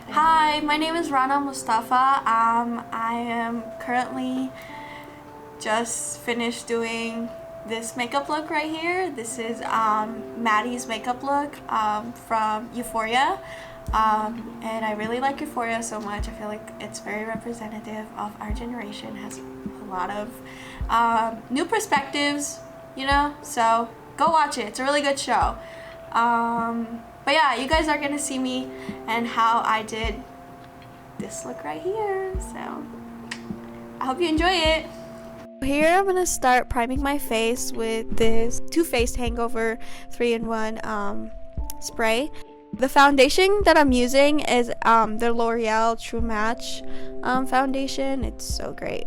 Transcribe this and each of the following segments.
Hi, my name is Rana Mustafa. I am currently just finished doing this makeup look right here. This is Maddy's makeup look from Euphoria. And I really like Euphoria so much. I feel like it's very representative of our generation. It has a lot of new perspectives, you know? So go watch it. It's a really good show. But yeah, you guys are gonna see me and how I did this look right here. So I hope you enjoy it. Here I'm gonna start priming my face with this Too Faced Hangover 3-in-1 spray. The foundation that I'm using is the L'Oreal True Match foundation. It's so great.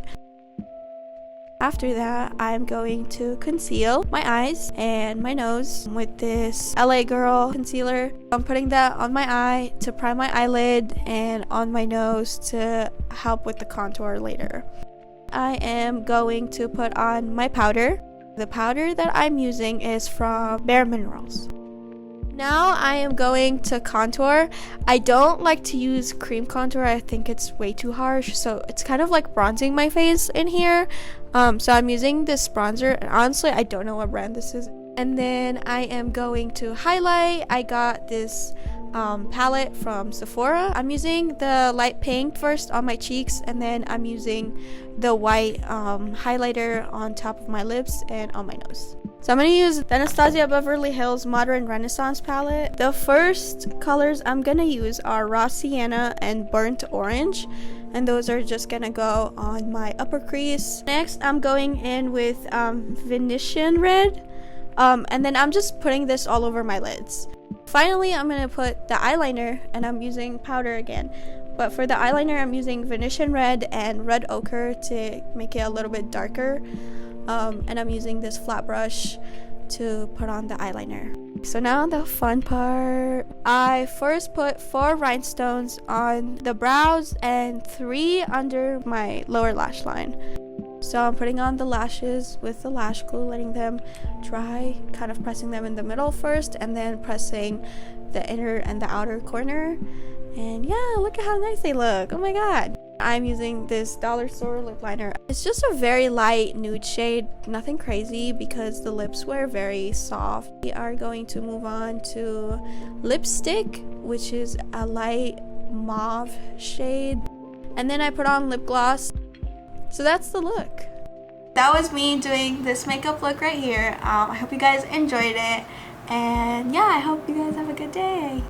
After that, I'm going to conceal my eyes and my nose with this LA Girl concealer. I'm putting that on my eye to prime my eyelid and on my nose to help with the contour later. I am going to put on my powder. The powder that I'm using is from Bare Minerals. Now I am going to contour. I don't like to use cream contour. I think it's way too harsh, so it's kind of like bronzing my face in here. So I'm using this bronzer, and honestly I don't know what brand this is. And then I am going to highlight. I got this palette from Sephora. I'm using the light pink first on my cheeks, and then I'm using the white highlighter on top of my lips and on my nose. So I'm going to use the Anastasia Beverly Hills Modern Renaissance palette. The first colors I'm going to use are Raw Sienna and Burnt Orange, and those are just going to go on my upper crease. Next I'm going in with Venetian Red, and then I'm just putting this all over my lids. Finally, I'm going to put the eyeliner, and I'm using powder again. But for the eyeliner, I'm using Venetian Red and Red Ochre to make it a little bit darker. And I'm using this flat brush to put on the eyeliner. So now the fun part. I first put 4 rhinestones on the brows and 3 under my lower lash line. So I'm putting on the lashes with the lash glue, letting them dry, kind of pressing them in the middle first, and then pressing the inner and the outer corner. And yeah, look at how nice they look. Oh my god. I'm using this dollar store lip liner. It's just a very light nude shade, nothing crazy because the lips were very soft. We are going to move on to lipstick, which is a light mauve shade. And then I put on lip gloss. So that's the look. That was me doing this makeup look right here. I hope you guys enjoyed it. And yeah, I hope you guys have a good day.